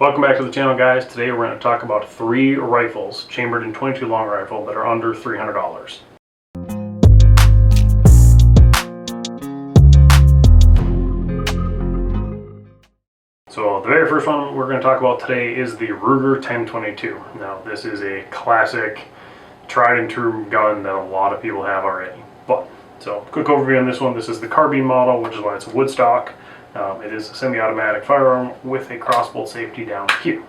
Welcome back to the channel, guys. Today we're going to talk about 3 rifles chambered in .22 long rifle that are under $300. So the very first one we're going to talk about today is the Ruger 1022. Now this is a classic, tried and true gun that a lot of people have already. So quick overview on this one. This is the carbine model, which is why it's a wood stock. It is a semi-automatic firearm with a crossbolt safety down here.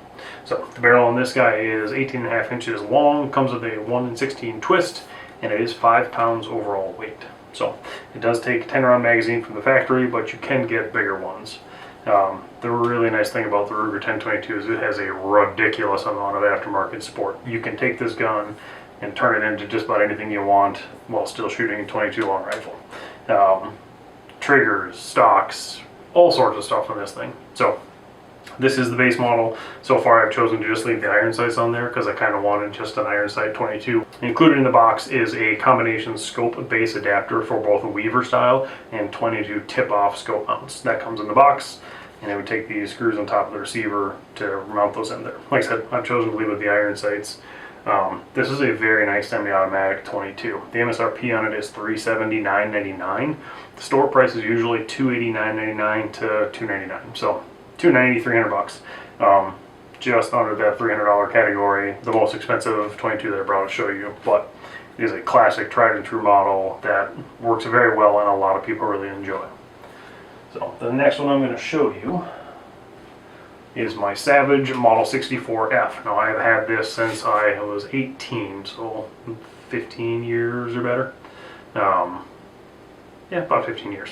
So the barrel on this guy is 18.5 inches long, comes with a 1/16 twist, and it is 5 pounds overall weight. So it does take a 10-round magazine from the factory, but you can get bigger ones. The really nice thing about the Ruger 1022 is it has a ridiculous amount of aftermarket support. You can take this gun and turn it into just about anything you want while still shooting a .22 long rifle. Triggers, stocks, all sorts of stuff on this thing. So this is the base model. So far I've chosen to just leave the iron sights on there because I kind of wanted just an iron sight 22. Included in the box is a combination scope base adapter for both a Weaver style and 22 tip-off scope mounts. That comes in the box, and it would take these screws on top of the receiver to mount those in there. Like I said, I've chosen to leave with the iron sights. This is a very nice semi-automatic 22. The MSRP on it is $379.99. The store price is usually $289.99 to $299. So $290, $300. Just under that $300 category. The most expensive 22 that I brought to show you, but it is a classic, tried and true model that works very well and a lot of people really enjoy. So the next one I'm going to show you is my Savage Model 64F. Now I have had this since I was 18, so 15 years or better. Yeah, about 15 years.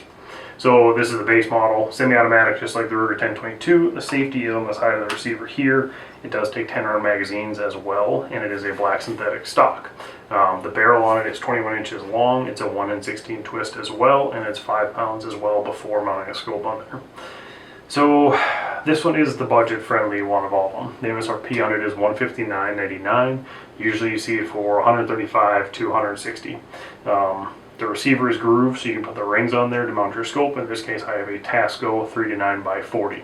So this is the base model, semi-automatic, just like the Ruger 1022. The safety is on the side of the receiver here. It does take 10-round magazines as well, and it is a black synthetic stock. The barrel on it is 21 inches long. It's a 1/16 twist as well, and it's 5 pounds as well before mounting a scope on there. So this one is the budget-friendly one of all of them. The MSRP on it is $159.99. Usually you see it for $135 to $160. The receiver is grooved, so you can put the rings on there to mount your scope. In this case, I have a Tasco 3-9x40.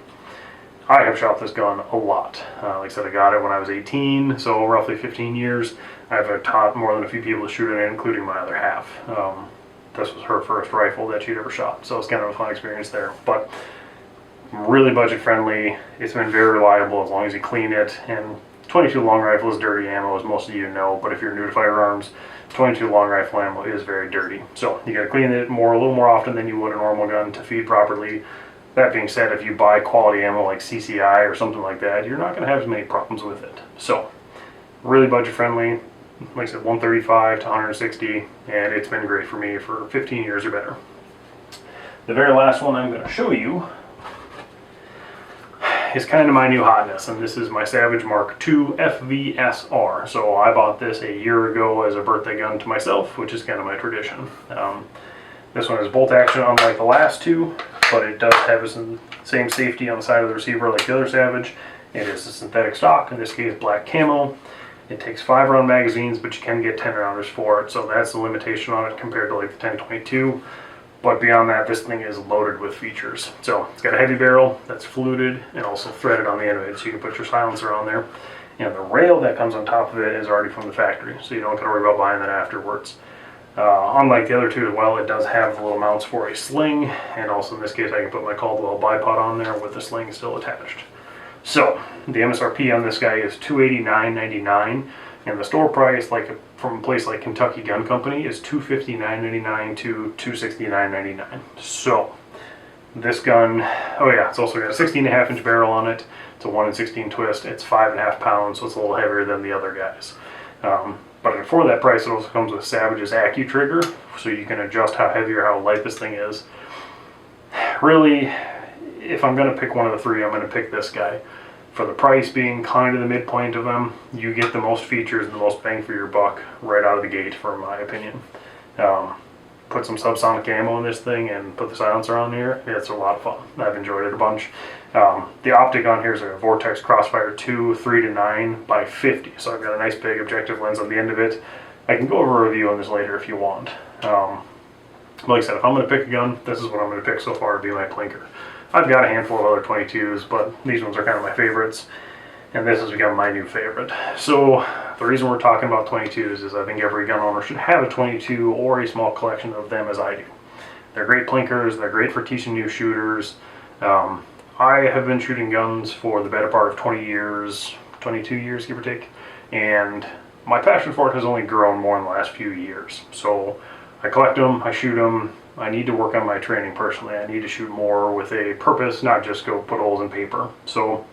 I have shot this gun a lot. Like I said, I got it when I was 18, so roughly 15 years. I've taught more than a few people to shoot it, including my other half. This was her first rifle that she'd ever shot, so it's kind of a fun experience there. But really budget friendly. It's been very reliable as long as you clean it. And 22 long rifle is dirty ammo, as most of you know, but if you're new to firearms, 22 long rifle ammo is very dirty. So you gotta clean it a little more often than you would a normal gun to feed properly. That being said, if you buy quality ammo like CCI or something like that, you're not gonna have as many problems with it. So really budget friendly. Like I said, $135 to $160, and it's been great for me for 15 years or better. The very last one I'm gonna show you is kind of my new hotness, and this is my Savage Mark II Fvsr. So I bought this a year ago as a birthday gun to myself, which is kind of my tradition. This one is bolt action unlike the last two, but it does have the same safety on the side of the receiver like the other Savage. It is a synthetic stock, in this case black camo. It takes 5-round magazines, but you can get 10-rounders for it, so that's the limitation on it compared to like the 1022. But beyond that, this thing is loaded with features. So it's got a heavy barrel that's fluted and also threaded on the end of it, so you can put your silencer on there. And the rail that comes on top of it is already from the factory, so you don't have to worry about buying that afterwards. Unlike the other two as well, it does have the little mounts for a sling, and also in this case I can put my Caldwell bipod on there with the sling still attached. So the MSRP on this guy is $289.99, and the store price, like from a place like Kentucky Gun Company, is $259.99 to $269.99. So this gun, oh yeah, it's also got a 16.5 inch barrel on it. It's a 1/16 twist. It's 5.5 pounds, so it's a little heavier than the other guys. But for that price, it also comes with Savage's AccuTrigger, so you can adjust how heavy or how light this thing is. Really, if I'm going to pick one of the three, I'm going to pick this guy. For the price being kind of the midpoint of them, you get the most features and the most bang for your buck right out of the gate, for my opinion. Put some subsonic ammo in this thing and put the silencer on here. It's a lot of fun. I've enjoyed it a bunch. The optic on here is a Vortex Crossfire 2 3-9x50, so I've got a nice big objective lens on the end of it. I can go over a review on this later if you want. Like I said, if I'm going to pick a gun, this is what I'm going to pick so far to be my plinker. I've got a handful of other 22s, but these ones are kind of my favorites, and this has become my new favorite. So the reason we're talking about 22s is I think every gun owner should have a 22 or a small collection of them, as I do. They're great plinkers, they're great for teaching new shooters. I have been shooting guns for the better part of 20 years, 22 years give or take, and my passion for it has only grown more in the last few years. So I collect them, I shoot them. I need to work on my training personally. I need to shoot more with a purpose, not just go put holes in paper. So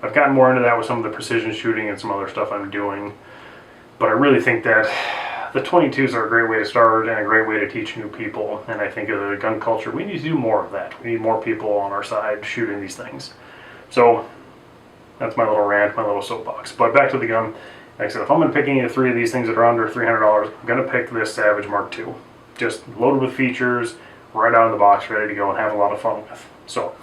I've gotten more into that with some of the precision shooting and some other stuff I'm doing. But I really think that the 22s are a great way to start and a great way to teach new people. And I think as a gun culture, we need to do more of that. We need more people on our side shooting these things. So that's my little rant, my little soapbox. But back to the gun. Like I said, if I'm going to pick any of the three of these things that are under $300, I'm going to pick this Savage Mark II. Just loaded with features, right out of the box, ready to go and have a lot of fun with. So,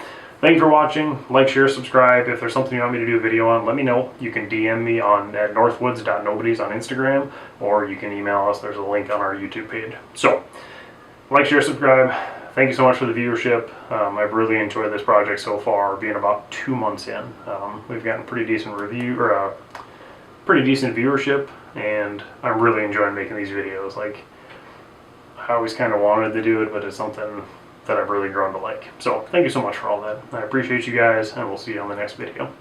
thank you for watching. Like, share, subscribe. If there's something you want me to do a video on, let me know. You can DM me at northwoods.nobodies on Instagram, or you can email us. There's a link on our YouTube page. So, like, share, subscribe. Thank you so much for the viewership. I've really enjoyed this project so far, being about 2 months in. We've gotten pretty decent pretty decent viewership, and I'm really enjoying making these videos. Like, I always kind of wanted to do it, but it's something that I've really grown to like. So thank you so much for all that. I appreciate you guys, and we'll see you on the next video.